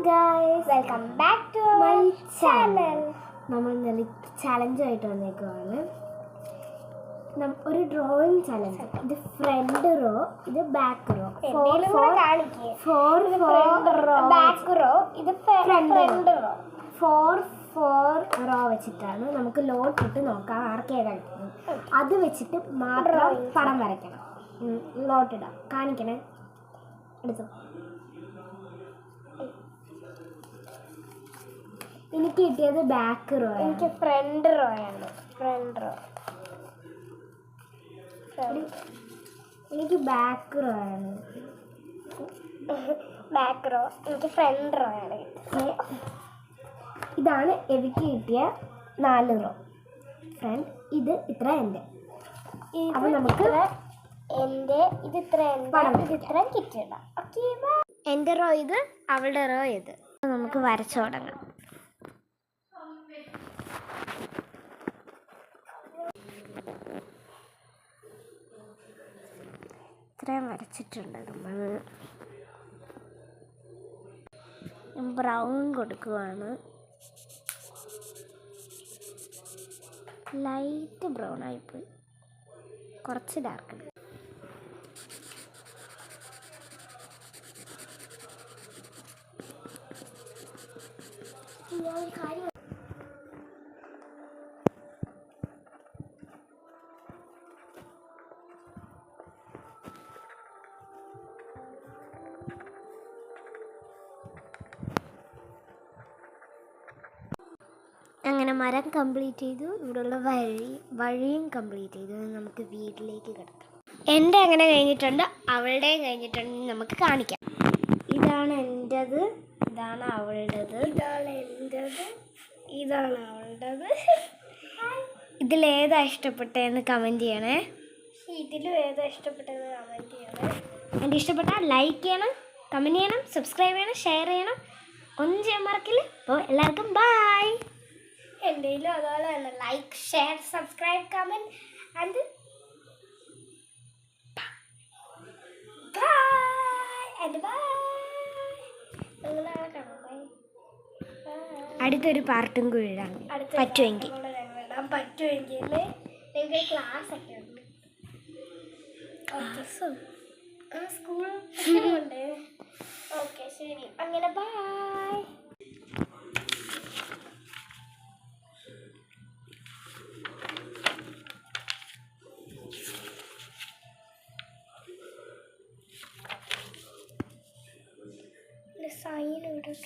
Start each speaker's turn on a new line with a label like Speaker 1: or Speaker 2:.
Speaker 1: guys, welcome back to my channel. നമ്മൾ ഇന്നലെ ചലഞ്ചായിട്ട് വന്നേക്കുവാണ്. ഒരു ഡ്രോയിങ് ചലഞ്ച്. ഇത് ഫ്രണ്ട് റോ, ഇത് ബാക്ക് റോ. ബാക്ക് റോ, ഇത് ഫ്രണ്ട് റോ. 4 റോ വെച്ചിട്ടാണ് നമുക്ക് ലോട്ട് ഇട്ട് നോക്കാം ആർക്ക് ഏതാണ്. അത് വെച്ചിട്ട് മാത്രം പടം വരയ്ക്കണം. ലോട്ട് ഇടാം, കാണിക്കണേ. എടുത്തോ. എനിക്ക് കിട്ടിയത് ബാക്ക് റോ.
Speaker 2: എനിക്ക് ഫ്രണ്ട് റോ ആണ്.
Speaker 1: എനിക്ക് ബാക്ക് റോ ആണ്.
Speaker 2: Back row. എനിക്ക് ഫ്രണ്ട് റോ ആണ്.
Speaker 1: ഇതാണ് എനിക്ക് കിട്ടിയ 4 റോ. ഫ്രണ്ട് ഇത് ഇത്ര എൻ്റെ. അപ്പൊ നമുക്ക്
Speaker 2: ഇത് ഇത്ര കിട്ടിയിടാം.
Speaker 1: എൻ്റെ റോ ഇത്, അവളുടെ റോ ഇത്. നമുക്ക് വരച്ചു തുടങ്ങാം. ഇത്രയും വരച്ചിട്ടുണ്ട്. നമ്മൾ ബ്രൗൺ കൊടുക്കുവാണ്. ലൈറ്റ് ബ്രൗൺ ആയിപ്പോയി, കുറച്ച് ഡാർക്ക്. അങ്ങനെ മരം കംപ്ലീറ്റ് ചെയ്തു. ഇവിടെയുള്ള വഴിയും കംപ്ലീറ്റ് ചെയ്തു. നമുക്ക് വീട്ടിലേക്ക് കിടക്കാം. എൻ്റെ അങ്ങനെ കഴിഞ്ഞിട്ടുണ്ട്, അവളുടെയും കഴിഞ്ഞിട്ടുണ്ട്. നമുക്ക് കാണിക്കാം. ഇതാണ് എൻ്റെത്, ഇതാണ് അവളുടേത്,
Speaker 2: ഇതാണ് എൻ്റെത്, ഇതാണ് അവളുടേത്.
Speaker 1: ഇതിലേതാ ഇഷ്ടപ്പെട്ടതെന്ന് കമൻറ്റ് ചെയ്യണേ.
Speaker 2: ഇതിലും ഏതാ ഇഷ്ടപ്പെട്ടതെന്ന് കമൻറ്റ് ചെയ്യണേ.
Speaker 1: എനിക്ക് ഇഷ്ടപ്പെട്ടാൽ ലൈക്ക് ചെയ്യണം, കമൻറ്റ് ചെയ്യണം, സബ്സ്ക്രൈബ് ചെയ്യണം, ഷെയർ ചെയ്യണം. ഒന്നും ചെയ്യാൻ മറക്കില്ല. അപ്പോൾ എല്ലാവർക്കും ബൈ.
Speaker 2: എന്തെങ്കിലും അതുപോലെ തന്നെ like, share, subscribe, comment and
Speaker 1: അടുത്തൊരു പാർട്ടും കൂടി ഇടാം പറ്റുമെങ്കിൽ.
Speaker 2: നിങ്ങൾക്ക് ക്ലാസ് ഒക്കെ ഉണ്ട്. സ്കൂൾ ഉണ്ട്. ഓക്കെ, ശരി. അങ്ങനെ ബൈ. സൈൻ ഇട്ടിട്ട്